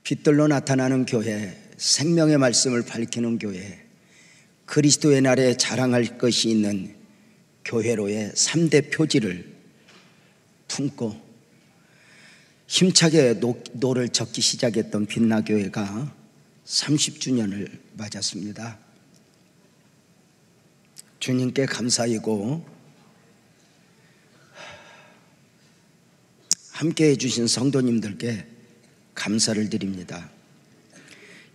빛들로 나타나는 교회, 생명의 말씀을 밝히는 교회, 그리스도의 날에 자랑할 것이 있는 교회로의 3대 표지를 품고 힘차게 노를 젓기 시작했던 빛나교회가 30주년을 맞았습니다. 주님께 감사이고 함께 해주신 성도님들께 감사를 드립니다.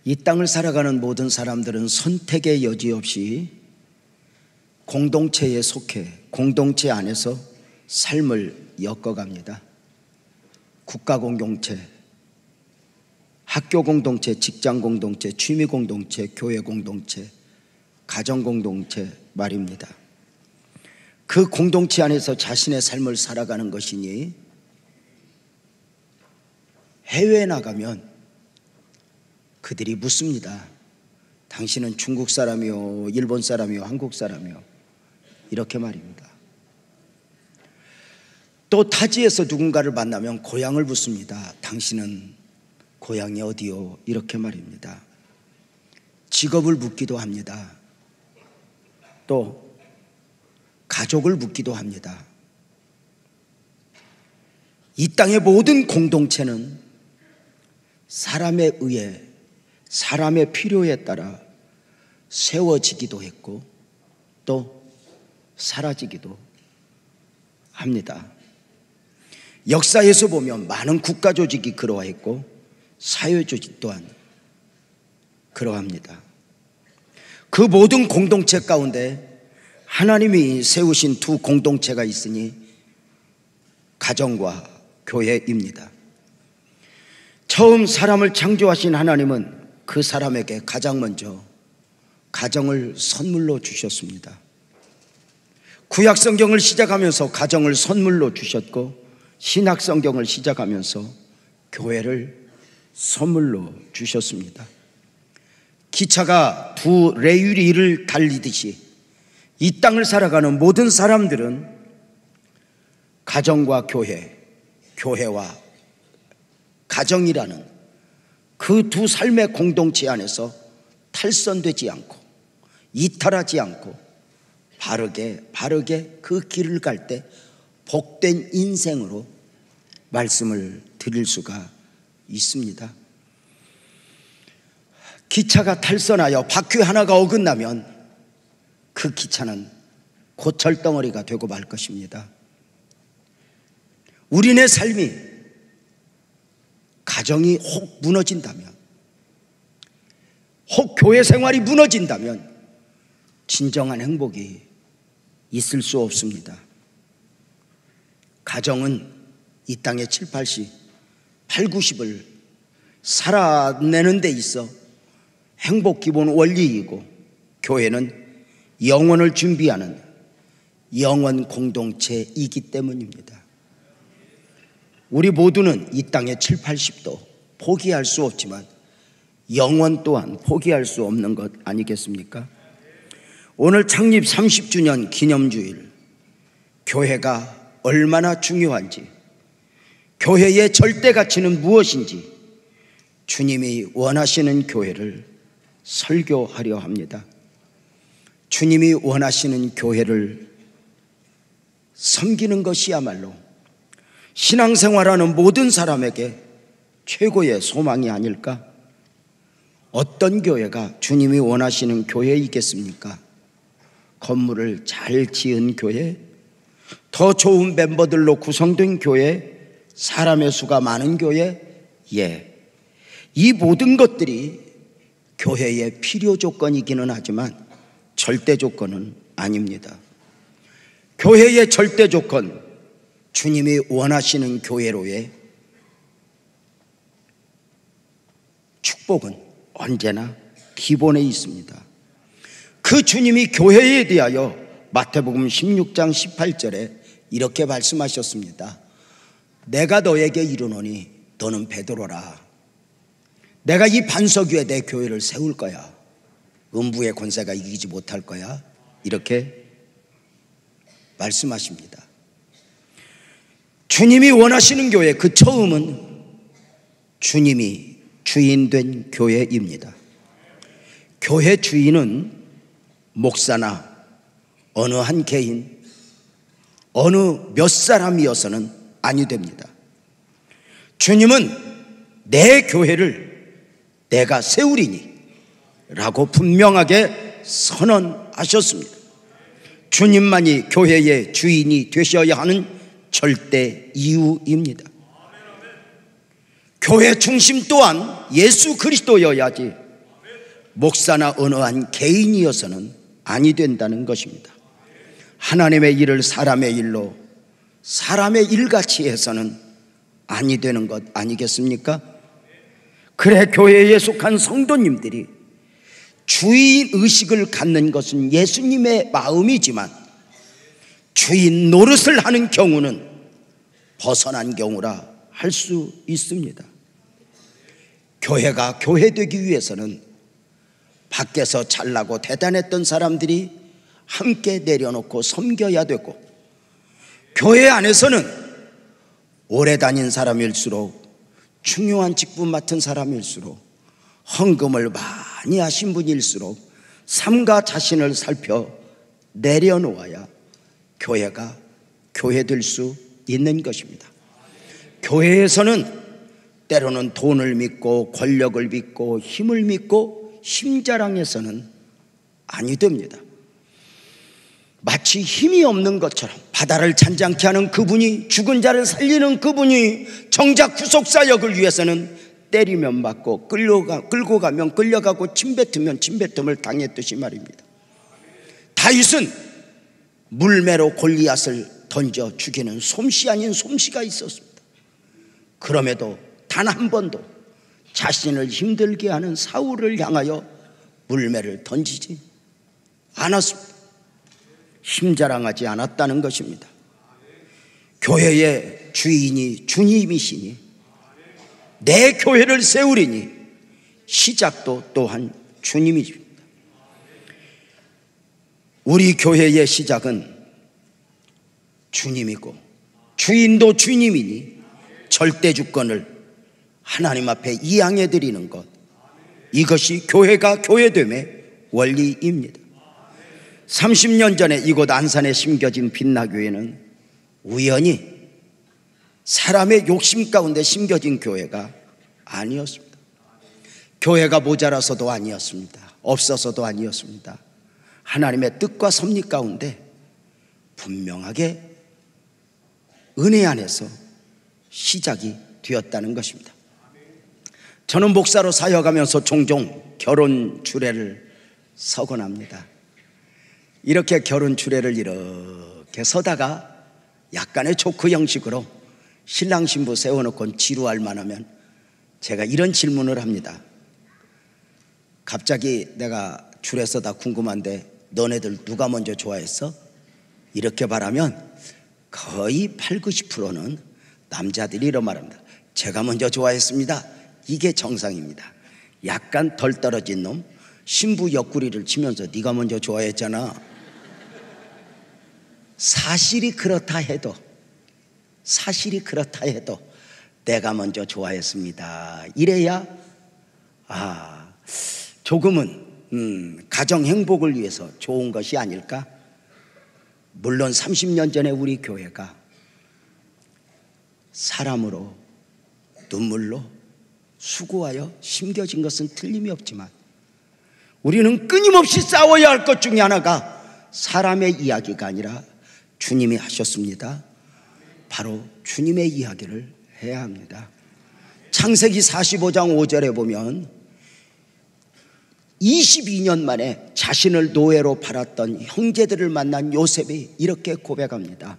이 땅을 살아가는 모든 사람들은 선택의 여지 없이 공동체에 속해 공동체 안에서 삶을 엮어갑니다. 국가 공동체, 학교 공동체, 직장 공동체, 취미 공동체, 교회 공동체, 가정 공동체 말입니다. 그 공동체 안에서 자신의 삶을 살아가는 것이니 해외에 나가면 그들이 묻습니다. 당신은 중국 사람이요, 일본 사람이요, 한국 사람이요, 이렇게 말입니다. 또 타지에서 누군가를 만나면 고향을 묻습니다. 당신은 고향이 어디요? 이렇게 말입니다. 직업을 묻기도 합니다. 또 가족을 묻기도 합니다. 이 땅의 모든 공동체는 사람에 의해, 사람의 필요에 따라 세워지기도 했고 또 사라지기도 합니다. 역사에서 보면 많은 국가 조직이 그러했고 사회 조직 또한 그러합니다. 그 모든 공동체 가운데 하나님이 세우신 두 공동체가 있으니 가정과 교회입니다. 처음 사람을 창조하신 하나님은 그 사람에게 가장 먼저 가정을 선물로 주셨습니다. 구약 성경을 시작하면서 가정을 선물로 주셨고 신약 성경을 시작하면서 교회를 선물로 주셨습니다. 기차가 두 레일을 달리듯이 이 땅을 살아가는 모든 사람들은 가정과 교회, 교회와 가정이라는 그 두 삶의 공동체 안에서 탈선되지 않고 이탈하지 않고 바르게 그 길을 갈 때 복된 인생으로 말씀을 드릴 수가 있습니다. 기차가 탈선하여 바퀴 하나가 어긋나면 그 기차는 곧 절덩어리가 되고 말 것입니다. 우리네 삶이 가정이 혹 무너진다면, 혹 교회 생활이 무너진다면 진정한 행복이 있을 수 없습니다. 가정은 이 땅의 7, 90을 살아내는 데 있어 행복 기본 원리이고 교회는 영혼을 준비하는 영혼 공동체이기 때문입니다. 우리 모두는 이 땅의 7, 80도 포기할 수 없지만 영혼 또한 포기할 수 없는 것 아니겠습니까? 오늘 창립 30주년 기념주일, 교회가 얼마나 중요한지, 교회의 절대 가치는 무엇인지 주님이 원하시는 교회를 설교하려 합니다. 주님이 원하시는 교회를 섬기는 것이야말로 신앙생활하는 모든 사람에게 최고의 소망이 아닐까? 어떤 교회가 주님이 원하시는 교회이겠습니까? 건물을 잘 지은 교회, 더 좋은 멤버들로 구성된 교회, 사람의 수가 많은 교회, 이 모든 것들이 교회의 필요 조건이기는 하지만 절대 조건은 아닙니다. 교회의 절대 조건, 주님이 원하시는 교회로의 축복은 언제나 기본에 있습니다. 그 주님이 교회에 대하여 마태복음 16장 18절에 이렇게 말씀하셨습니다. 내가 너에게 이르노니 너는 베드로라. 내가 이 반석 위에 내 교회를 세울 거야. 음부의 권세가 이기지 못할 거야. 이렇게 말씀하십니다. 주님이 원하시는 교회, 그 처음은 주님이 주인된 교회입니다. 교회 주인은 목사나 어느 한 개인, 어느 몇 사람이어서는 아니 됩니다. 주님은 내 교회를 내가 세우리니 라고 분명하게 선언하셨습니다. 주님만이 교회의 주인이 되셔야 하는 절대 이유입니다. 교회 중심 또한 예수 그리스도여야지 목사나 어느 한 개인이어서는 아니 된다는 것입니다. 하나님의 일을 사람의 일로, 사람의 일같이 해서는 아니 되는 것 아니겠습니까? 그래 교회에 속한 성도님들이 주인 의식을 갖는 것은 예수님의 마음이지만 주인 노릇을 하는 경우는 벗어난 경우라 할 수 있습니다. 교회가 교회되기 위해서는 밖에서 잘나고 대단했던 사람들이 함께 내려놓고 섬겨야 되고, 교회 안에서는 오래 다닌 사람일수록, 중요한 직분 맡은 사람일수록, 헌금을 많이 하신 분일수록 삶과 자신을 살펴 내려놓아야 교회가 교회될 수 있는 것입니다. 교회에서는 때로는 돈을 믿고 권력을 믿고 힘을 믿고 힘자랑해서는 아니 됩니다. 마치 힘이 없는 것처럼 바다를 잔잔케 하는 그분이, 죽은 자를 살리는 그분이 정작 구속사역을 위해서는 때리면 맞고 끌고 가면 끌려가고 침뱉으면 침뱉음을 당했듯이 말입니다. 다윗은 물매로 골리앗을 던져 죽이는 솜씨 아닌 솜씨가 있었습니다. 그럼에도 단 한 번도 자신을 힘들게 하는 사울을 향하여 물매를 던지지 않았습니다. 힘자랑하지 않았다는 것입니다. 교회의 주인이 주님이시니 내 교회를 세우리니 시작도 또한 주님이십니다. 우리 교회의 시작은 주님이고 주인도 주님이니 절대 주권을 하나님 앞에 이양해 드리는 것, 이것이 교회가 교회됨의 원리입니다. 30년 전에 이곳 안산에 심겨진 빛나교회는 우연히 사람의 욕심 가운데 심겨진 교회가 아니었습니다. 교회가 모자라서도 아니었습니다. 없어서도 아니었습니다. 하나님의 뜻과 섭리 가운데 분명하게 은혜 안에서 시작이 되었다는 것입니다. 저는 목사로 사역하면서 종종 결혼 주례를 서곤 합니다. 이렇게 결혼 주례를 이렇게 서다가 약간의 조크 형식으로 신랑 신부 세워놓고 지루할 만하면 제가 이런 질문을 합니다. 갑자기 내가 주례 서다 궁금한데 너네들 누가 먼저 좋아했어? 이렇게 말하면 거의 80~90%는 남자들이 이런 말합니다. 제가 먼저 좋아했습니다. 이게 정상입니다. 약간 덜 떨어진 놈, 신부 옆구리를 치면서 네가 먼저 좋아했잖아. 사실이 그렇다 해도 내가 먼저 좋아했습니다. 이래야 조금은 가정 행복을 위해서 좋은 것이 아닐까? 물론 30년 전에 우리 교회가 사람으로 눈물로 수고하여 심겨진 것은 틀림이 없지만 우리는 끊임없이 싸워야 할 것 중에 하나가 사람의 이야기가 아니라 주님이 하셨습니다. 바로 주님의 이야기를 해야 합니다. 창세기 45장 5절에 보면 22년 만에 자신을 노예로 팔았던 형제들을 만난 요셉이 이렇게 고백합니다.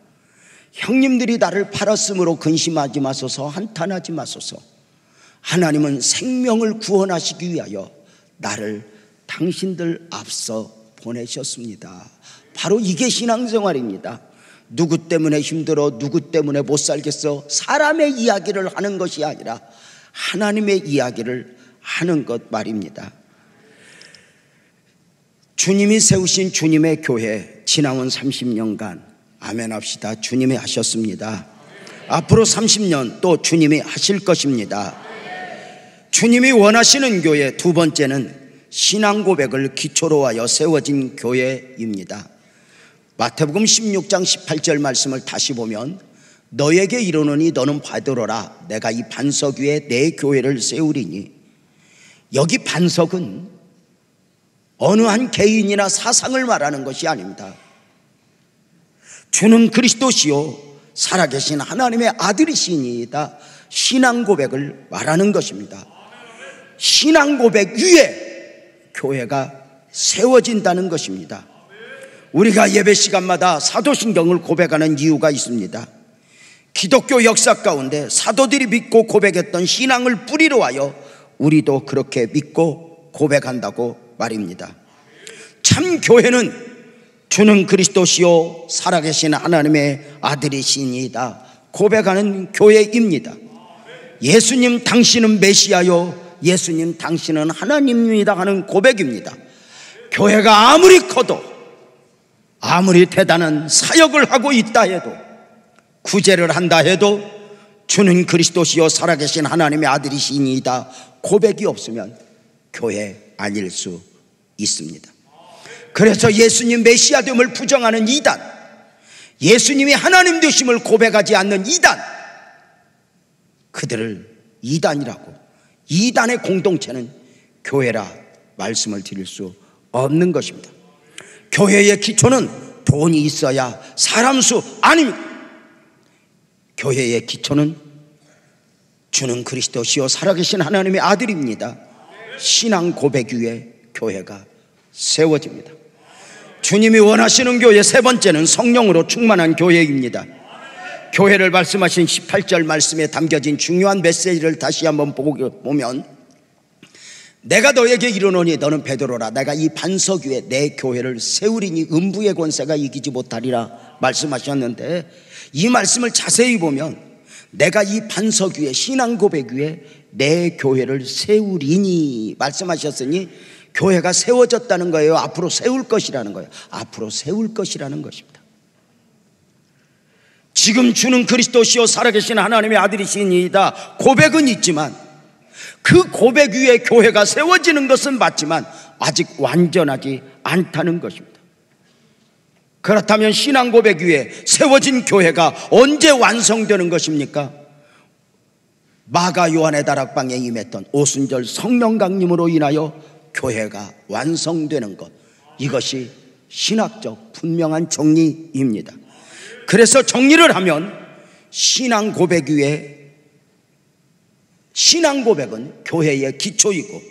형님들이 나를 팔았으므로 근심하지 마소서, 한탄하지 마소서. 하나님은 생명을 구원하시기 위하여 나를 당신들 앞서 보내셨습니다. 바로 이게 신앙생활입니다. 누구 때문에 힘들어, 누구 때문에 못 살겠어, 사람의 이야기를 하는 것이 아니라 하나님의 이야기를 하는 것 말입니다. 주님이 세우신 주님의 교회, 지나온 30년간 아멘 합시다. 주님이 하셨습니다. 앞으로 30년 또 주님이 하실 것입니다. 주님이 원하시는 교회 두 번째는 신앙 고백을 기초로 하여 세워진 교회입니다. 마태복음 16장 18절 말씀을 다시 보면 너에게 이르노니 너는 베드로라 내가 이 반석 위에 내 교회를 세우리니, 여기 반석은 어느 한 개인이나 사상을 말하는 것이 아닙니다. 주는 그리스도시요 살아계신 하나님의 아들이시니이다. 신앙 고백을 말하는 것입니다. 신앙 고백 위에 교회가 세워진다는 것입니다. 우리가 예배 시간마다 사도신경을 고백하는 이유가 있습니다. 기독교 역사 가운데 사도들이 믿고 고백했던 신앙을 뿌리로 하여 우리도 그렇게 믿고 고백한다고 말입니다. 참 교회는 주는 그리스도시요 살아계신 하나님의 아들이시니이다 고백하는 교회입니다. 예수님 당신은 메시아요, 예수님 당신은 하나님입니다 하는 고백입니다. 교회가 아무리 커도 아무리 대단한 사역을 하고 있다 해도, 구제를 한다 해도 주는 그리스도시요 살아계신 하나님의 아들이시니이다 고백이 없으면 교회 아닐 수 있습니다. 그래서 예수님 메시아됨을 부정하는 이단, 예수님이 하나님 되심을 고백하지 않는 이단, 그들을 이단이라고, 이단의 공동체는 교회라 말씀을 드릴 수 없는 것입니다. 교회의 기초는 돈이 있어야 사람 수 아닙니다. 교회의 기초는 주는 그리스도시요 살아계신 하나님의 아들입니다. 신앙 고백 위에 교회가 세워집니다. 주님이 원하시는 교회 세 번째는 성령으로 충만한 교회입니다. 교회를 말씀하신 18절 말씀에 담겨진 중요한 메시지를 다시 한번 보면 내가 너에게 이르노니 너는 베드로라 내가 이 반석 위에 내 교회를 세우리니 음부의 권세가 이기지 못하리라 말씀하셨는데, 이 말씀을 자세히 보면 내가 이 반석 위에 신앙 고백 위에 내 교회를 세우리니 말씀하셨으니 교회가 세워졌다는 거예요? 앞으로 세울 것이라는 거예요? 앞으로 세울 것이라는 것입니다. 지금 주는 그리스도시요 살아계신 하나님의 아들이시니이다 고백은 있지만 그 고백 위에 교회가 세워지는 것은 맞지만 아직 완전하지 않다는 것입니다. 그렇다면 신앙 고백 위에 세워진 교회가 언제 완성되는 것입니까? 마가 요한의 다락방에 임했던 오순절 성령 강림으로 인하여 교회가 완성되는 것, 이것이 신학적 분명한 정리입니다. 그래서 정리를 하면 신앙 고백 위에, 신앙 고백은 교회의 기초이고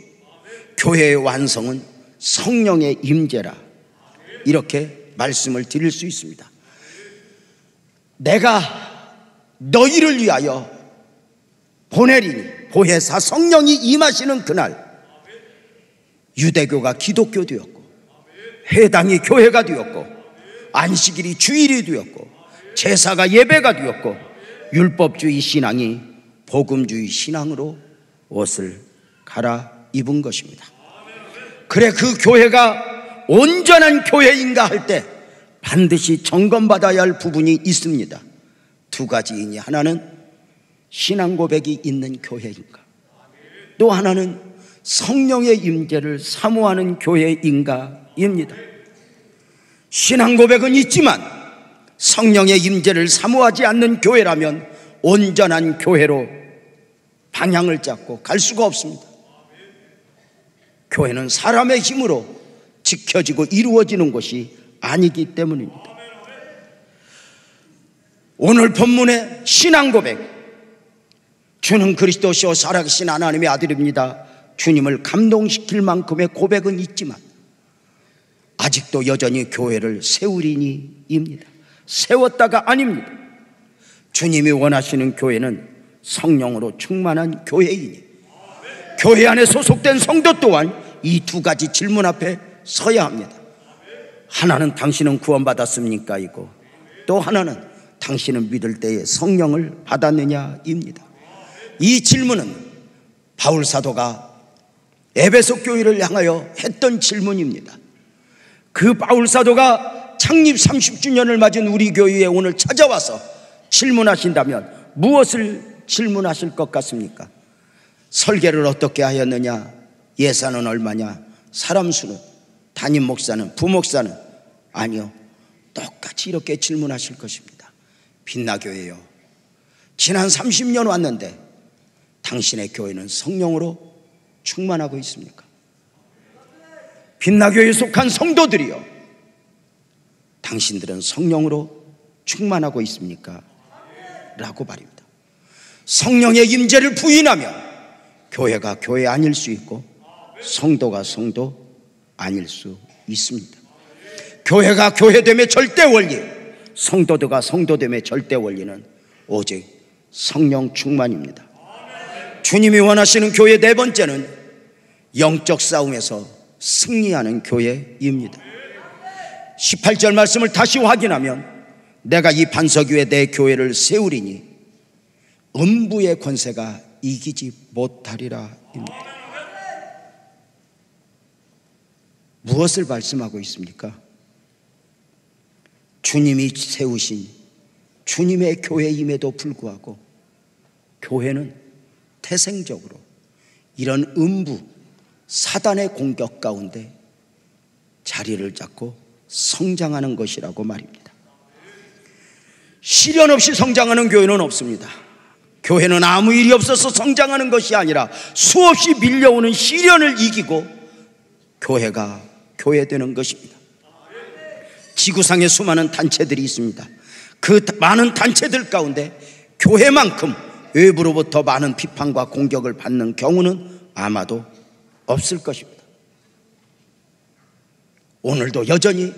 교회의 완성은 성령의 임재라, 이렇게 말씀을 드릴 수 있습니다. 내가 너희를 위하여 보내리니, 보혜사 성령이 임하시는 그날 유대교가 기독교 되었고, 회당이 교회가 되었고, 안식일이 주일이 되었고, 제사가 예배가 되었고, 율법주의 신앙이 복음주의 신앙으로 옷을 갈아입은 것입니다. 그래, 그 교회가 온전한 교회인가 할 때 반드시 점검받아야 할 부분이 있습니다. 두 가지이니, 하나는 신앙 고백이 있는 교회인가, 또 하나는 성령의 임재를 사모하는 교회인가입니다. 신앙 고백은 있지만 성령의 임재를 사모하지 않는 교회라면 온전한 교회로 방향을 잡고 갈 수가 없습니다. 교회는 사람의 힘으로 지켜지고 이루어지는 것이 아니기 때문입니다. 오늘 본문의 신앙 고백, 주는 그리스도시요 살아계신 하나님의 아들입니다, 주님을 감동시킬 만큼의 고백은 있지만 아직도 여전히 교회를 세우리니입니다. 세웠다가 아닙니다. 주님이 원하시는 교회는 성령으로 충만한 교회이니, 교회 안에 소속된 성도 또한 이 두 가지 질문 앞에 서야 합니다. 하나는 당신은 구원받았습니까? 이고 또 하나는 당신은 믿을 때에 성령을 받았느냐입니다. 이 질문은 바울 사도가 에베소 교회를 향하여 했던 질문입니다. 그 바울 사도가 창립 30주년을 맞은 우리 교회에 오늘 찾아와서 질문하신다면 무엇을 질문하실 것 같습니까? 설계를 어떻게 하였느냐? 예산은 얼마냐? 사람 수는? 담임 목사는? 부목사는? 아니요. 똑같이 이렇게 질문하실 것입니다. 빛나교회요, 지난 30년 왔는데 당신의 교회는 성령으로 충만하고 있습니까? 빛나교회에 속한 성도들이요, 당신들은 성령으로 충만하고 있습니까? 라고 말입니다. 성령의 임재를 부인하면 교회가 교회 아닐 수 있고 성도가 성도 아닐 수 있습니다. 교회가 교회됨의 절대 원리, 성도들과 성도됨의 절대 원리는 오직 성령 충만입니다. 주님이 원하시는 교회 네 번째는 영적 싸움에서 승리하는 교회입니다. 18절 말씀을 다시 확인하면 내가 이 반석 위에 내 교회를 세우리니 음부의 권세가 이기지 못하리라 입니다. 무엇을 말씀하고 있습니까? 주님이 세우신 주님의 교회임에도 불구하고 교회는 태생적으로 이런 음부 사단의 공격 가운데 자리를 잡고 성장하는 것이라고 말입니다. 시련 없이 성장하는 교회는 없습니다. 교회는 아무 일이 없어서 성장하는 것이 아니라 수없이 밀려오는 시련을 이기고 교회가 교회되는 것입니다. 지구상에 수많은 단체들이 있습니다. 그 많은 단체들 가운데 교회만큼 외부로부터 많은 비판과 공격을 받는 경우는 아마도 없을 것입니다. 오늘도 여전히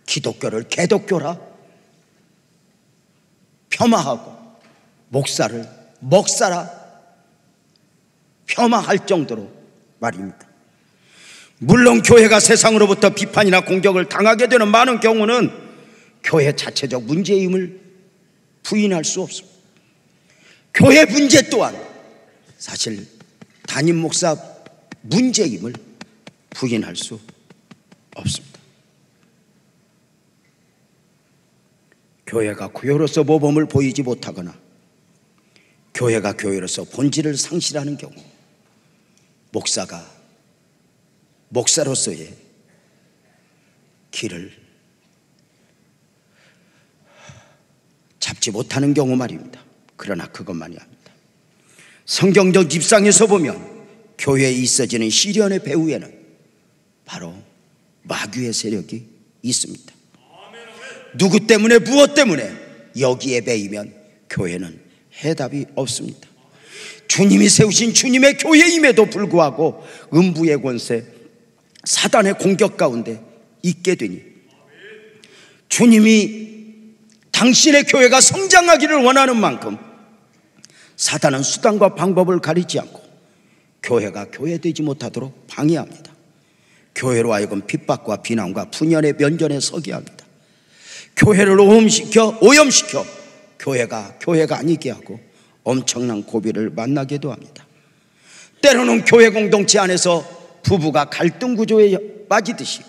기독교를 개독교라 폄하하고 목사를 먹사라 폄하할 정도로 말입니다. 물론 교회가 세상으로부터 비판이나 공격을 당하게 되는 많은 경우는 교회 자체적 문제임을 부인할 수 없습니다. 교회 문제 또한 사실 담임 목사 문제임을 부인할 수 없습니다. 교회가 교회로서 모범을 보이지 못하거나 교회가 교회로서 본질을 상실하는 경우 목사가 목사로서의 길을 잡지 못하는 경우 말입니다. 그러나 그것만이 아닙니다. 성경적 입장에서 보면 교회에 있어지는 시련의 배후에는 바로 마귀의 세력이 있습니다. 누구 때문에 무엇 때문에 여기에 매이면 교회는 해답이 없습니다. 주님이 세우신 주님의 교회임에도 불구하고 음부의 권세 사단의 공격 가운데 있게 되니 주님이 당신의 교회가 성장하기를 원하는 만큼 사단은 수단과 방법을 가리지 않고 교회가 교회되지 못하도록 방해합니다. 교회로 하여금 핍박과 비난과 분열의 면전에 서게 합니다. 교회를 오염시켜 교회가 아니게 하고 엄청난 고비를 만나기도 합니다. 때로는 교회 공동체 안에서 부부가 갈등 구조에 빠지듯이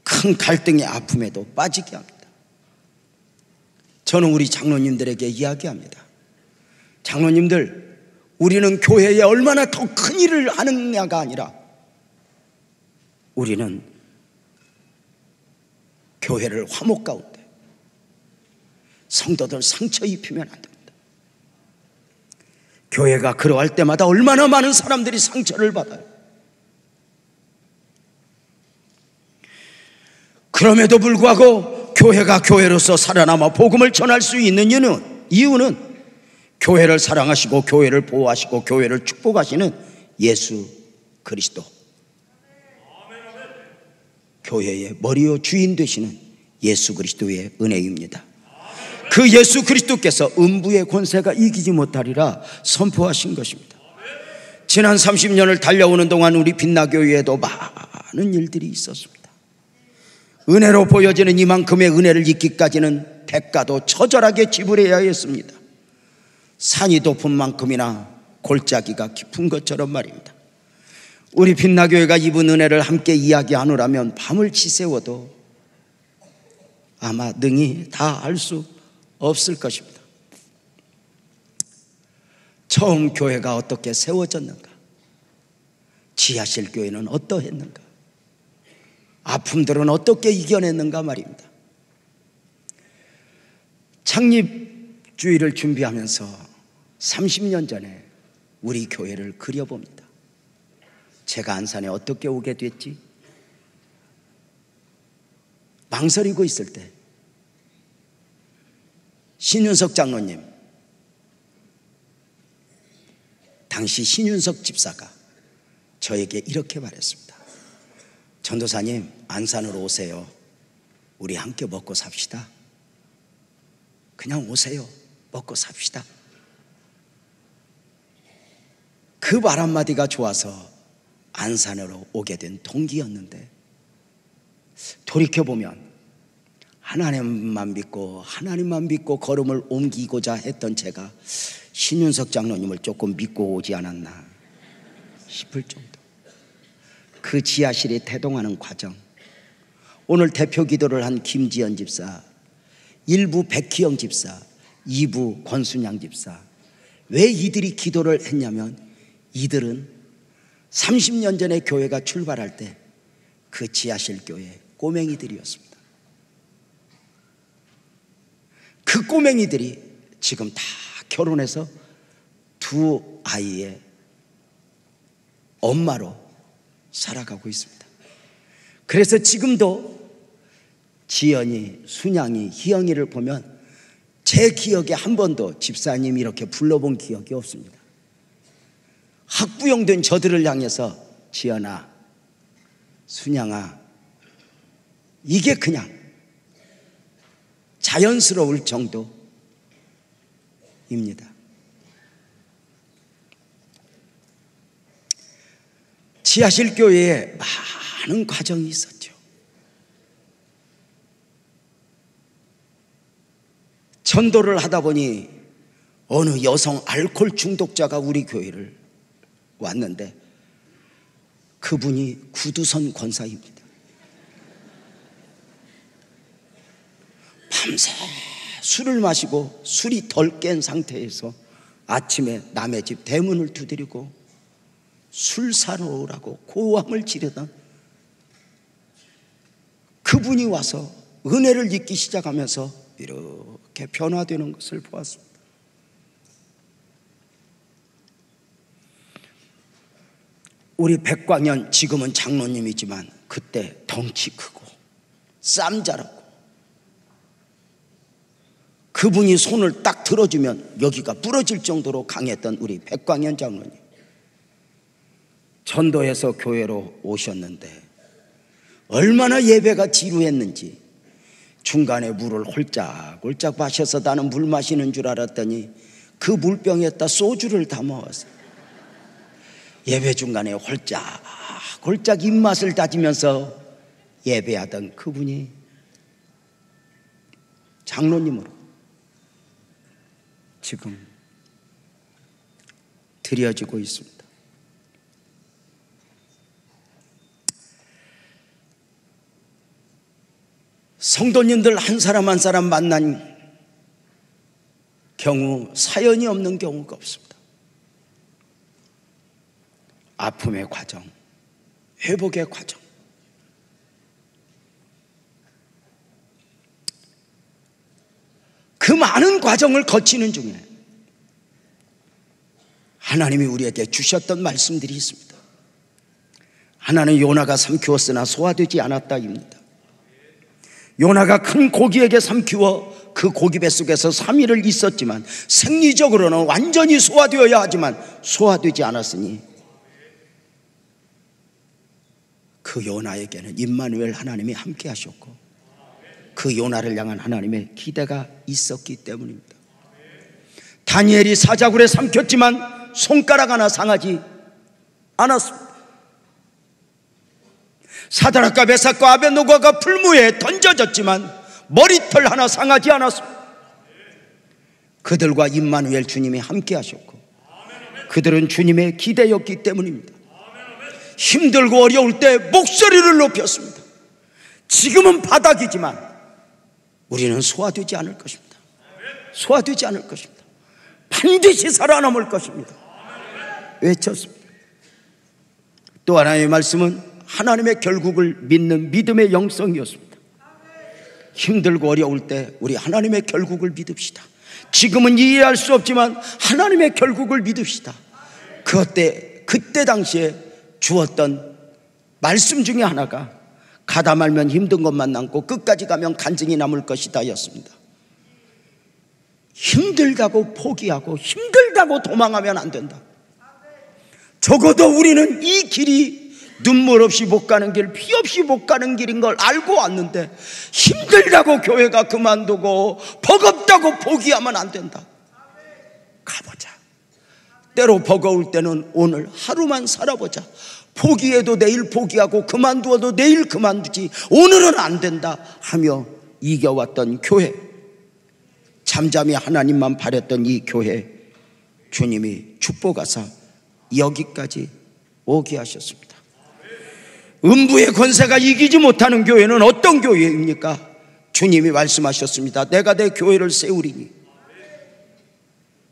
큰 갈등의 아픔에도 빠지게 합니다. 저는 우리 장로님들에게 이야기합니다. 장로님들, 우리는 교회에 얼마나 더 큰 일을 하느냐가 아니라 우리는 교회를 화목 가운데 성도들 상처 입히면 안 됩니다. 교회가 그러할 때마다 얼마나 많은 사람들이 상처를 받아요. 그럼에도 불구하고 교회가 교회로서 살아남아 복음을 전할 수 있는 이유는 교회를 사랑하시고 교회를 보호하시고 교회를 축복하시는 예수 그리스도, 교회의 머리요 주인 되시는 예수 그리스도의 은혜입니다. 그 예수 그리스도께서 음부의 권세가 이기지 못하리라 선포하신 것입니다. 지난 30년을 달려오는 동안 우리 빛나교회에도 많은 일들이 있었습니다. 은혜로 보여지는 이만큼의 은혜를 잊기까지는 대가도 처절하게 지불해야 했습니다. 산이 높은 만큼이나 골짜기가 깊은 것처럼 말입니다. 우리 빛나교회가 입은 은혜를 함께 이야기하노라면 밤을 지새워도 아마 능히 다 알 수 없을 것입니다. 처음 교회가 어떻게 세워졌는가? 지하실 교회는 어떠했는가? 아픔들은 어떻게 이겨냈는가 말입니다. 창립주일을 준비하면서 30년 전에 우리 교회를 그려봅니다. 제가 안산에 어떻게 오게 됐지? 망설이고 있을 때 신윤석 장로님, 당시 신윤석 집사가 저에게 이렇게 말했습니다. 전도사님, 안산으로 오세요. 우리 함께 먹고 삽시다. 그냥 오세요. 먹고 삽시다. 그 말 한마디가 좋아서 안산으로 오게 된 동기였는데, 돌이켜보면 하나님만 믿고 걸음을 옮기고자 했던 제가 신윤석 장로님을 조금 믿고 오지 않았나 싶을 정도. 그 지하실에 태동하는 과정, 오늘 대표 기도를 한 김지연 집사, 1부 백희영 집사, 2부 권순양 집사, 왜 이들이 기도를 했냐면 이들은 30년 전에 교회가 출발할 때 그 지하실 교회 꼬맹이들이었습니다. 그 꼬맹이들이 지금 다 결혼해서 두 아이의 엄마로 살아가고 있습니다. 그래서 지금도 지연이, 순양이, 희영이를 보면 제 기억에 한 번도 집사님 이렇게 불러본 기억이 없습니다. 학부형된 저들을 향해서 지연아, 순양아, 이게 그냥 자연스러울 정도입니다. 지하실 교회에 많은 과정이 있었죠. 전도를 하다 보니 어느 여성 알코올 중독자가 우리 교회를 왔는데 그분이 구두선 권사입니다. 밤새 술을 마시고 술이 덜 깬 상태에서 아침에 남의 집 대문을 두드리고 술 사러 오라고 고함을 지르던 그분이 와서 은혜를 잊기 시작하면서 이렇게 변화되는 것을 보았습니다. 우리 백광현, 지금은 장로님이지만 그때 덩치 크고 쌈 잘하고, 그분이 손을 딱 들어주면 여기가 부러질 정도로 강했던 우리 백광현 장로님, 전도해서 교회로 오셨는데 얼마나 예배가 지루했는지 중간에 물을 홀짝홀짝 마셔서 나는 물 마시는 줄 알았더니 그 물병에다 소주를 담아왔어요. 예배 중간에 홀짝홀짝 입맛을 다지면서 예배하던 그분이 장로님으로 지금 드려지고 있습니다. 성도님들 한 사람 한 사람 만난 경우 사연이 없는 경우가 없습니다. 아픔의 과정, 회복의 과정, 그 많은 과정을 거치는 중에 하나님이 우리에게 주셨던 말씀들이 있습니다. 하나는 요나가 삼키웠으나 소화되지 않았다입니다. 요나가 큰 고기에게 삼키워 그 고기 뱃속에서 3일을 있었지만 생리적으로는 완전히 소화되어야 하지만 소화되지 않았으니 그 요나에게는 임마누엘 하나님이 함께 하셨고 그 요나를 향한 하나님의 기대가 있었기 때문입니다. 다니엘이 사자굴에 삼켰지만 손가락 하나 상하지 않았습니다. 사드락과 메삭과 아벳노고가 불무에 던져졌지만 머리털 하나 상하지 않았습니다. 그들과 임마누엘 주님이 함께 하셨고 그들은 주님의 기대였기 때문입니다. 힘들고 어려울 때 목소리를 높였습니다. 지금은 바닥이지만 우리는 소화되지 않을 것입니다. 소화되지 않을 것입니다. 반드시 살아남을 것입니다. 외쳤습니다. 또 하나의 말씀은 하나님의 결국을 믿는 믿음의 영성이었습니다. 힘들고 어려울 때 우리 하나님의 결국을 믿읍시다. 지금은 이해할 수 없지만 하나님의 결국을 믿읍시다. 그때 당시에 주었던 말씀 중에 하나가 가다 말면 힘든 것만 남고 끝까지 가면 간증이 남을 것이다 였습니다. 힘들다고 포기하고 힘들다고 도망하면 안 된다. 적어도 우리는 이 길이 눈물 없이 못 가는 길, 피 없이 못 가는 길인 걸 알고 왔는데 힘들다고 교회가 그만두고 버겁다고 포기하면 안 된다. 가보자. 때로 버거울 때는 오늘 하루만 살아보자. 포기해도 내일 포기하고 그만두어도 내일 그만두지 오늘은 안 된다 하며 이겨왔던 교회, 잠잠히 하나님만 바랬던 이 교회, 주님이 축복하사 여기까지 오게 하셨습니다. 음부의 권세가 이기지 못하는 교회는 어떤 교회입니까? 주님이 말씀하셨습니다. 내가 내 교회를 세우리니.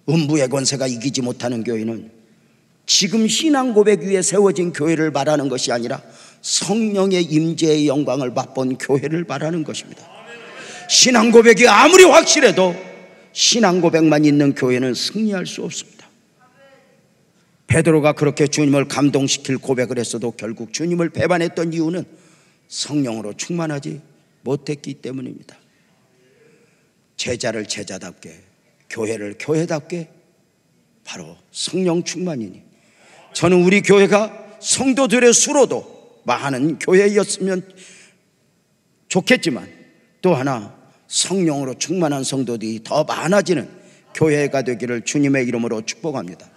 음부의 권세가 이기지 못하는 교회는 지금 신앙 고백 위에 세워진 교회를 말하는 것이 아니라 성령의 임재의 영광을 맛본 교회를 말하는 것입니다. 신앙 고백이 아무리 확실해도 신앙 고백만 있는 교회는 승리할 수 없습니다. 베드로가 그렇게 주님을 감동시킬 고백을 했어도 결국 주님을 배반했던 이유는 성령으로 충만하지 못했기 때문입니다. 제자를 제자답게, 교회를 교회답게 바로 성령 충만이니, 저는 우리 교회가 성도들의 수로도 많은 교회였으면 좋겠지만 또 하나 성령으로 충만한 성도들이 더 많아지는 교회가 되기를 주님의 이름으로 축복합니다.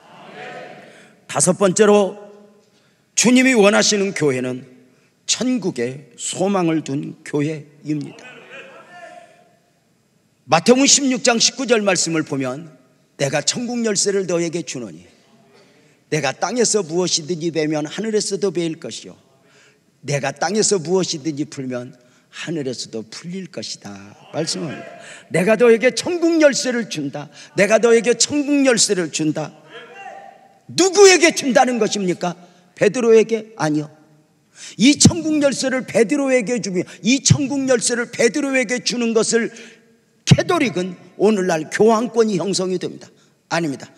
다섯 번째로 주님이 원하시는 교회는 천국에 소망을 둔 교회입니다. 마태복음 16장 19절 말씀을 보면 내가 천국 열쇠를 너에게 주노니 내가 땅에서 무엇이든지 베면 하늘에서도 베일 것이요 내가 땅에서 무엇이든지 풀면 하늘에서도 풀릴 것이다 말씀합니다. 내가 너에게 천국 열쇠를 준다. 내가 너에게 천국 열쇠를 준다. 누구에게 준다는 것입니까? 베드로에게? 아니요. 이 천국 열쇠를 베드로에게 주며 이 천국 열쇠를 베드로에게 주는 것을 캐톨릭은 오늘날 교황권이 형성이 됩니다. 아닙니다.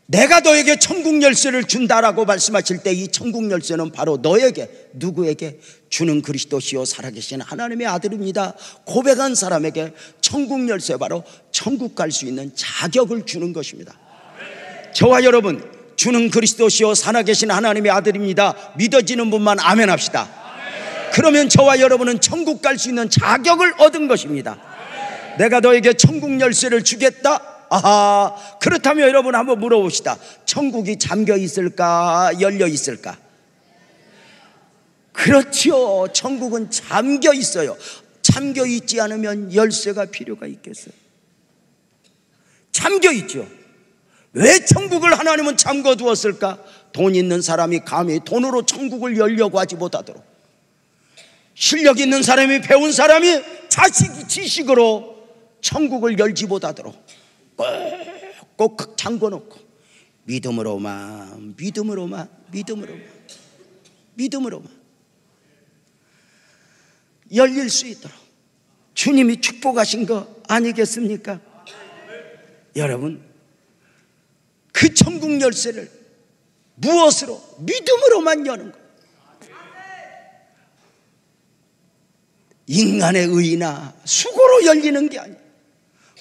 내가 너에게 천국 열쇠를 준다라고 말씀하실 때 이 천국 열쇠는 바로 너에게, 누구에게? 주는 그리스도시요 살아계신 하나님의 아들입니다 고백한 사람에게 천국 열쇠, 바로 천국 갈 수 있는 자격을 주는 것입니다. 저와 여러분, 주는 그리스도시요 살아계신 하나님의 아들입니다 믿어지는 분만 아멘 합시다. 그러면 저와 여러분은 천국 갈 수 있는 자격을 얻은 것입니다. 내가 너에게 천국 열쇠를 주겠다. 아하, 그렇다면 여러분 한번 물어봅시다. 천국이 잠겨 있을까, 열려 있을까? 그렇죠. 천국은 잠겨 있어요. 잠겨 있지 않으면 열쇠가 필요가 있겠어요? 잠겨 있죠. 왜 천국을 하나님은 잠궈 두었을까? 돈 있는 사람이 감히 돈으로 천국을 열려고 하지 못하도록, 실력 있는 사람이, 배운 사람이 지식으로 천국을 열지 못하도록 꼭 잠궈놓고 믿음으로만 열릴 수 있도록 주님이 축복하신 거 아니겠습니까? 여러분, 그 천국 열쇠를 무엇으로? 믿음으로만 여는 것. 인간의 의나 수고로 열리는 게 아니에요.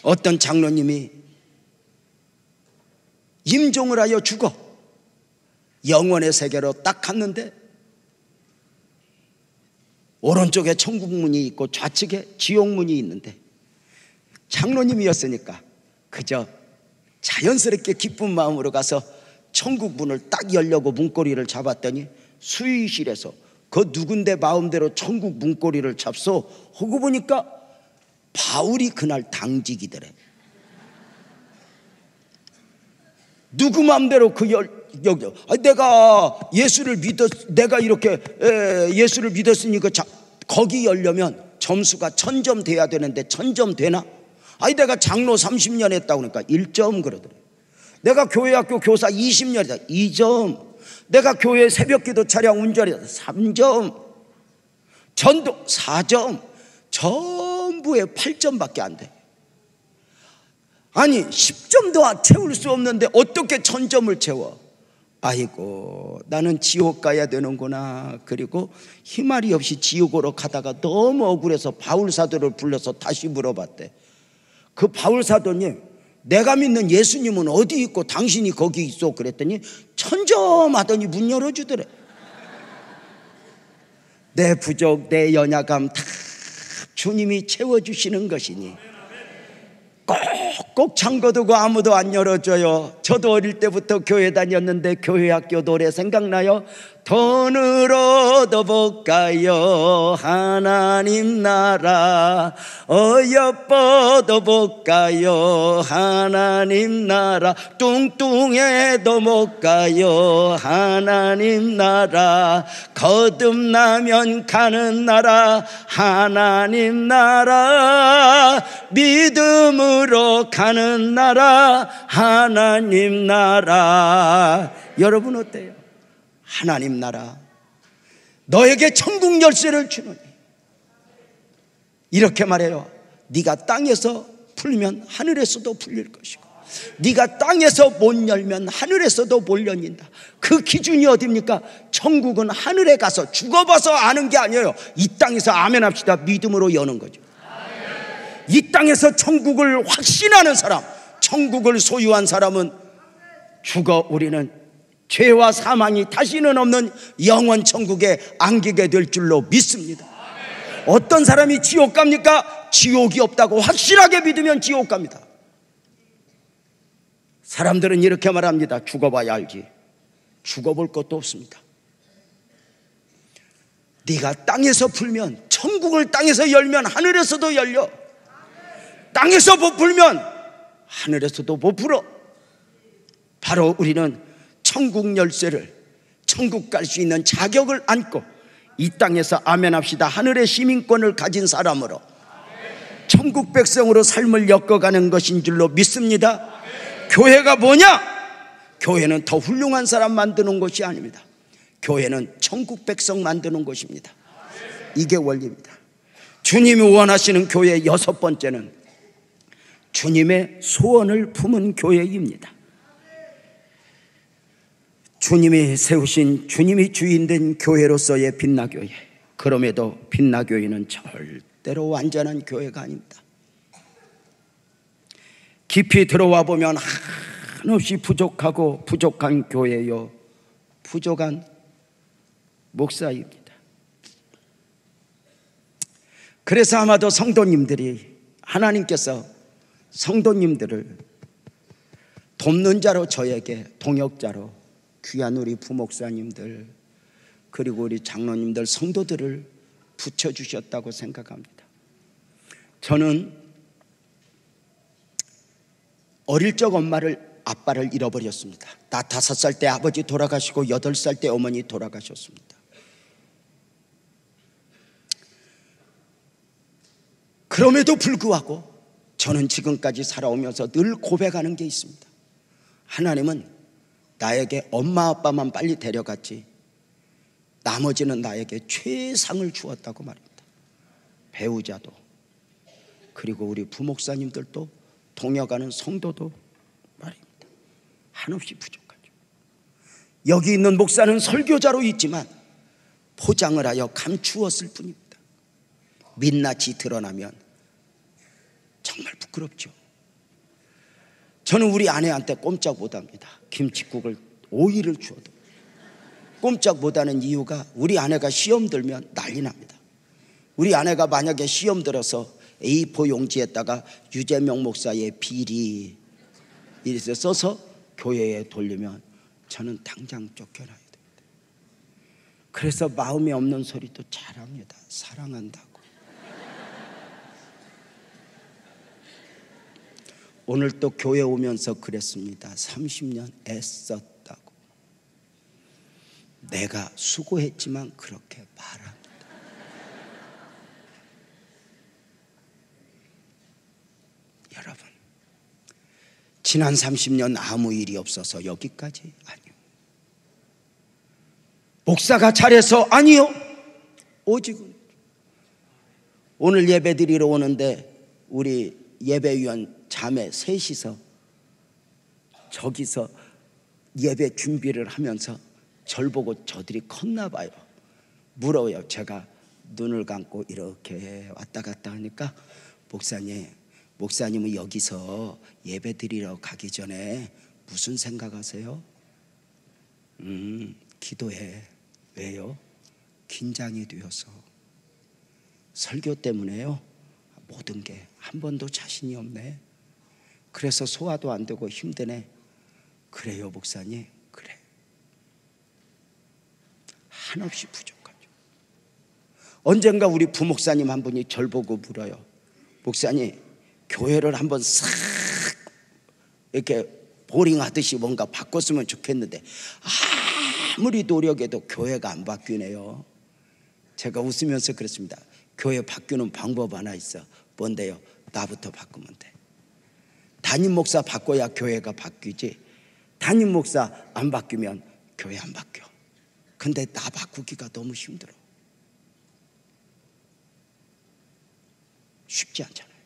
어떤 장로님이 임종을 하여 죽어 영원의 세계로 딱 갔는데 오른쪽에 천국문이 있고 좌측에 지옥문이 있는데 장로님이었으니까 그저 자연스럽게 기쁜 마음으로 가서 천국문을 딱 열려고 문고리를 잡았더니 수의실에서 그 누군데 마음대로 천국 문고리를 잡소 하고 보니까 바울이 그날 당직이더래. 누구 마음대로 내가 예수를 내가 이렇게 예수를 믿었으니까 거기 열려면 점수가 1000점 돼야 되는데 1000점 되나? 아니 내가 장로 30년 했다고 그러니까 1점 그러더래요. 내가 교회학교 교사 20년 했다 2점. 내가 교회 새벽기도 차량 운전했다 3점. 전도 4점. 전부에 8점밖에 안 돼. 아니 10점도 채울 수 없는데 어떻게 1000점을 채워? 아이고 나는 지옥 가야 되는구나. 그리고 희말이 없이 지옥으로 가다가 너무 억울해서 바울사도를 불러서 다시 물어봤대. 그 바울사도님, 내가 믿는 예수님은 어디 있고 당신이 거기 있어? 그랬더니 1000점 하더니 문 열어주더래. 내 부족 내 연약함 다 주님이 채워주시는 것이니 꼭꼭 잠궈두고 아무도 안 열어줘요. 저도 어릴 때부터 교회 다녔는데 교회 학교 노래 생각나요? 돈으로 더 볼까요? 하나님 나라 어여뻐도 볼까요? 하나님 나라 뚱뚱해도 못 가요? 하나님 나라 거듭나면 가는 나라 하나님 나라 믿음으로 가는 나라 하나님 나라. 여러분 어때요? 하나님 나라 너에게 천국 열쇠를 주노니 이렇게 말해요. 네가 땅에서 풀면 하늘에서도 풀릴 것이고 네가 땅에서 못 열면 하늘에서도 못 열린다. 그 기준이 어디입니까? 천국은 하늘에 가서 죽어봐서 아는 게 아니에요. 이 땅에서 아멘 합시다. 믿음으로 여는 거죠. 이 땅에서 천국을 확신하는 사람, 천국을 소유한 사람은 죽어 우리는 죄와 사망이 다시는 없는 영원 천국에 안기게 될 줄로 믿습니다. 어떤 사람이 지옥 갑니까? 지옥이 없다고 확실하게 믿으면 지옥 갑니다. 사람들은 이렇게 말합니다. 죽어봐야 알지. 죽어볼 것도 없습니다. 네가 땅에서 풀면, 천국을 땅에서 열면 하늘에서도 열려. 땅에서 못 풀면 하늘에서도 못 풀어. 바로 우리는 천국 열쇠를, 천국 갈 수 있는 자격을 안고 이 땅에서 아멘 합시다. 하늘의 시민권을 가진 사람으로 천국 백성으로 삶을 엮어가는 것인 줄로 믿습니다. 교회가 뭐냐? 교회는 더 훌륭한 사람 만드는 것이 아닙니다. 교회는 천국 백성 만드는 것입니다. 이게 원리입니다. 주님이 원하시는 교회의 6번째는 주님의 소원을 품은 교회입니다. 주님이 세우신, 주님이 주인된 교회로서의 빛나교회. 그럼에도 빛나교회는 절대로 완전한 교회가 아닙니다. 깊이 들어와 보면 한없이 부족하고 부족한 교회요, 부족한 목사입니다. 그래서 아마도 성도님들이, 하나님께서 성도님들을 돕는 자로, 저에게 동역자로 귀한 우리 부목사님들, 그리고 우리 장로님들, 성도들을 붙여주셨다고 생각합니다. 저는 어릴 적 아빠를 잃어버렸습니다. 나 5살 때 아버지 돌아가시고 8살 때 어머니 돌아가셨습니다. 그럼에도 불구하고 저는 지금까지 살아오면서 늘 고백하는 게 있습니다. 하나님은 나에게 엄마 아빠만 빨리 데려갔지 나머지는 나에게 최상을 주었다고 말입니다. 배우자도, 그리고 우리 부목사님들도, 동역하는 성도도 말입니다. 한없이 부족하죠. 여기 있는 목사는 설교자로 있지만 포장을 하여 감추었을 뿐입니다. 민낯이 드러나면 정말 부끄럽죠. 저는 우리 아내한테 꼼짝 못합니다. 김칫국을 5일을 주어도 꼼짝 못하는 이유가, 우리 아내가 시험 들면 난리 납니다. 우리 아내가 만약에 시험 들어서 A4 용지에다가 유재명 목사의 비리 이래서 써서 교회에 돌리면 저는 당장 쫓겨나야 됩니다. 그래서 마음에 없는 소리도 잘합니다. 사랑한다고. 오늘 또 교회 오면서 그랬습니다. 30년 애썼다고. 내가 수고했지만 그렇게 말합니다. 지난 30년 아무 일이 없어서 여기까지? 아니요. 목사가 잘해서? 아니요. 오직은 오늘 예배 드리러 오는데 우리 예배위원 자매 셋이서 저기서 예배 준비를 하면서 절 보고 저들이 컸나 봐요. 물어요. 제가 눈을 감고 이렇게 왔다 갔다 하니까 목사님은 여기서 예배 드리러 가기 전에 무슨 생각하세요? 기도해. 왜요? 긴장이 되어서. 설교 때문에요. 모든 게 한 번도 자신이 없네. 그래서 소화도 안 되고 힘드네. 그래요 목사님? 그래. 한없이 부족하죠. 언젠가 우리 부목사님 한 분이 절 보고 물어요. 목사님, 교회를 한번 싹 이렇게 보링하듯이 뭔가 바꿨으면 좋겠는데 아무리 노력해도 교회가 안 바뀌네요. 제가 웃으면서 그랬습니다. 교회 바뀌는 방법 하나 있어. 뭔데요? 나부터 바꾸면 돼. 담임 목사 바꿔야 교회가 바뀌지. 담임 목사 안 바뀌면 교회 안 바뀌어. 근데 나 바꾸기가 너무 힘들어. 쉽지 않잖아요.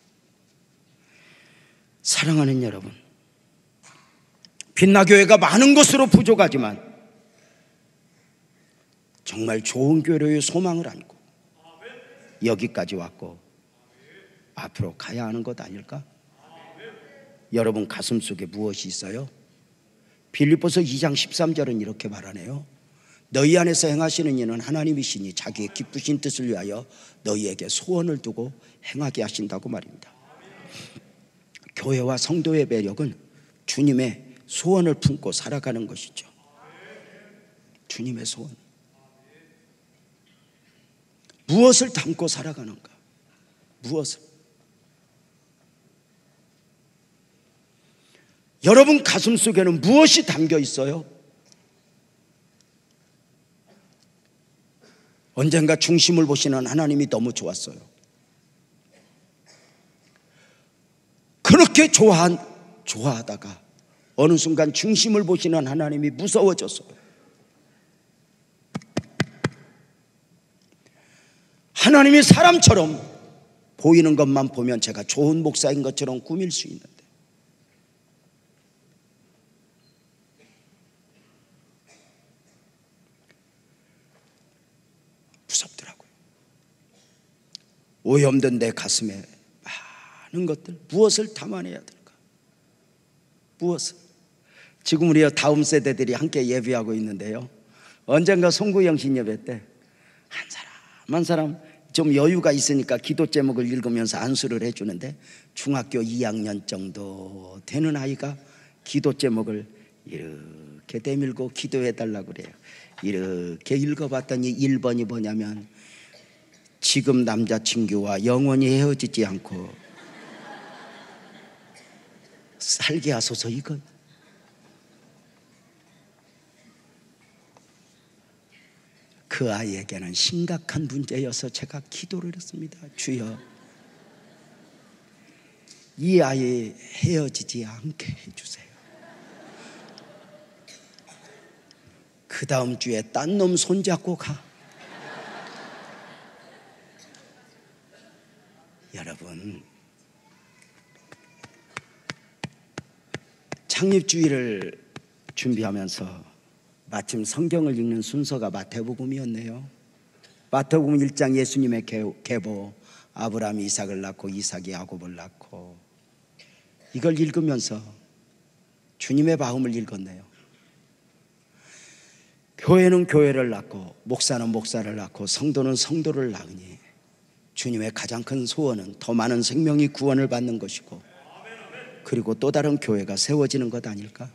사랑하는 여러분, 빛나교회가 많은 것으로 부족하지만 정말 좋은 교회의 소망을 안고 여기까지 왔고 앞으로 가야 하는 것 아닐까? 여러분 가슴속에 무엇이 있어요? 빌립보서 2장 13절은 이렇게 말하네요. 너희 안에서 행하시는 이는 하나님이시니 자기의 기쁘신 뜻을 위하여 너희에게 소원을 두고 행하게 하신다고 말입니다. 교회와 성도의 매력은 주님의 소원을 품고 살아가는 것이죠. 주님의 소원. 무엇을 담고 살아가는가? 무엇을? 여러분 가슴 속에는 무엇이 담겨 있어요? 언젠가 중심을 보시는 하나님이 너무 좋았어요. 그렇게 좋아하다가 어느 순간 중심을 보시는 하나님이 무서워졌어요. 하나님이 사람처럼 보이는 것만 보면 제가 좋은 목사인 것처럼 꾸밀 수 있는데 무섭더라고요. 오염된 내 가슴에 많은 것들, 무엇을 담아내야 될까? 무엇을? 지금 우리 다음 세대들이 함께 예배하고 있는데요, 언젠가 송구영신 예배 때 한 사람 한 사람 좀 여유가 있으니까 기도 제목을 읽으면서 안수를 해주는데 중학교 2학년 정도 되는 아이가 기도 제목을 이렇게 내밀고 기도해달라고 그래요. 이렇게 읽어봤더니 1번이 뭐냐면 지금 남자친구와 영원히 헤어지지 않고 살게 하소서. 이거 그 아이에게는 심각한 문제여서 제가 기도를 했습니다. 주여, 이 아이 헤어지지 않게 해주세요. 그 다음 주에 딴 놈 손잡고 가. 여러분, 창립주의를 준비하면서 마침 성경을 읽는 순서가 마태복음이었네요. 마태복음 1장 예수님의 계보, 아브라함이 이삭을 낳고 이삭이 야곱을 낳고, 이걸 읽으면서 주님의 마음을 읽었네요. 교회는 교회를 낳고 목사는 목사를 낳고 성도는 성도를 낳으니 주님의 가장 큰 소원은 더 많은 생명이 구원을 받는 것이고, 그리고 또 다른 교회가 세워지는 것 아닐까?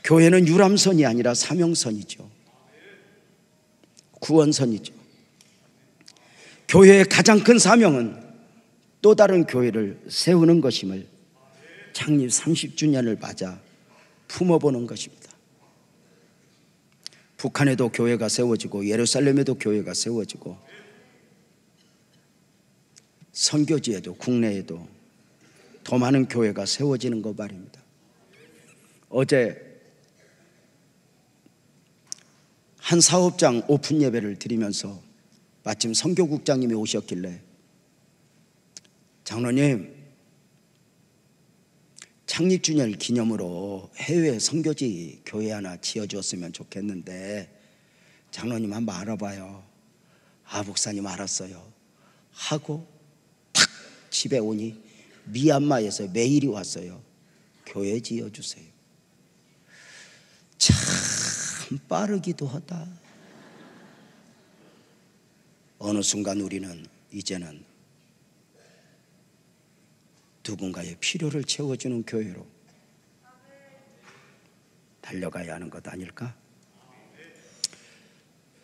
교회는 유람선이 아니라 사명선이죠. 구원선이죠. 교회의 가장 큰 사명은 또 다른 교회를 세우는 것임을 창립 30주년을 맞아 품어보는 것입니다. 북한에도 교회가 세워지고 예루살렘에도 교회가 세워지고 선교지에도 국내에도 더 많은 교회가 세워지는 거 말입니다. 어제 한 사업장 오픈 예배를 드리면서 마침 선교국장님이 오셨길래, 장로님, 창립주년 기념으로 해외 선교지 교회 하나 지어주었으면 좋겠는데 장로님 한번 알아봐요. 아, 목사님 알았어요 하고 탁 집에 오니 미얀마에서 메일이 왔어요. 교회 지어주세요. 참 빠르기도 하다. 어느 순간 우리는 이제는 누군가의 필요를 채워주는 교회로 달려가야 하는 것 아닐까?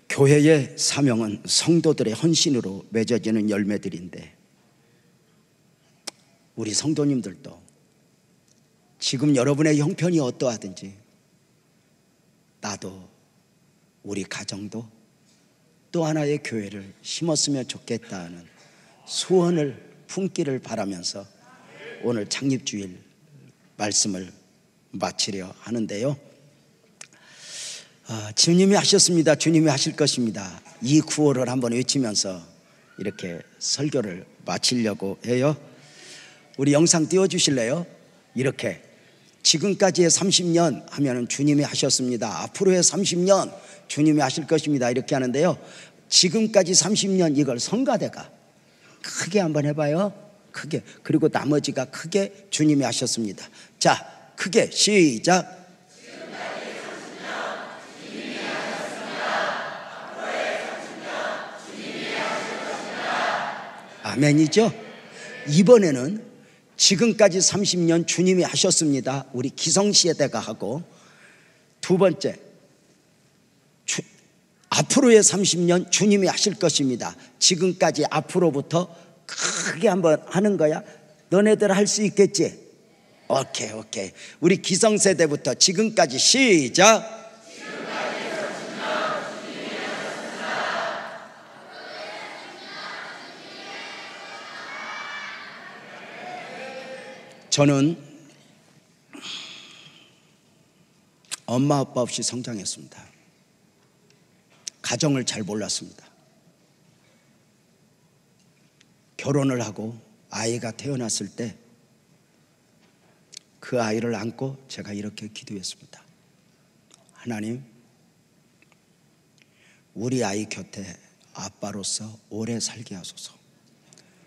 교회의 사명은 성도들의 헌신으로 맺어지는 열매들인데, 우리 성도님들도 지금 여러분의 형편이 어떠하든지 나도 우리 가정도 또 하나의 교회를 심었으면 좋겠다는 소원을 품기를 바라면서 오늘 창립주일 말씀을 마치려 하는데요. 주님이 하셨습니다. 주님이 하실 것입니다. 이 구호를 한번 외치면서 이렇게 설교를 마치려고 해요. 우리 영상 띄워주실래요? 이렇게 지금까지의 30년 하면은 주님이 하셨습니다. 앞으로의 30년 주님이 하실 것입니다. 이렇게 하는데요. 지금까지 30년 이걸 성가대가 크게 한번 해봐요. 크게. 그리고 나머지가 크게 주님이 하셨습니다. 자, 크게 시작. 아멘이죠? 이번에는 지금까지 30년 주님이 하셨습니다. 우리 기성시대가 하고, 두 번째 앞으로의 30년 주님이 하실 것입니다. 지금까지 앞으로부터 크게 한번 하는 거야. 너네들 할 수 있겠지? 오케이. 우리 기성세대부터 지금까지 시작. 저는 엄마 아빠 없이 성장했습니다. 가정을 잘 몰랐습니다. 결혼을 하고 아이가 태어났을 때 그 아이를 안고 제가 이렇게 기도했습니다. 하나님, 우리 아이 곁에 아빠로서 오래 살게 하소서.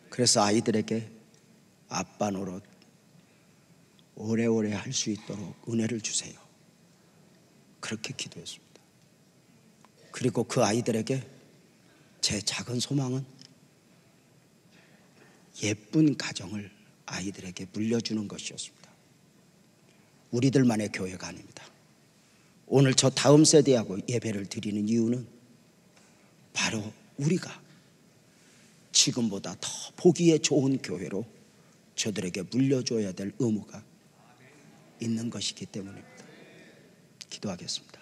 그래서 아이들에게 아빠 노릇 오래오래 할 수 있도록 은혜를 주세요. 그렇게 기도했습니다. 그리고 그 아이들에게 제 작은 소망은 예쁜 가정을 아이들에게 물려주는 것이었습니다. 우리들만의 교회가 아닙니다. 오늘 저 다음 세대하고 예배를 드리는 이유는 바로 우리가 지금보다 더 보기에 좋은 교회로 저들에게 물려줘야 될 의무가 있는 것이기 때문입니다. 기도하겠습니다.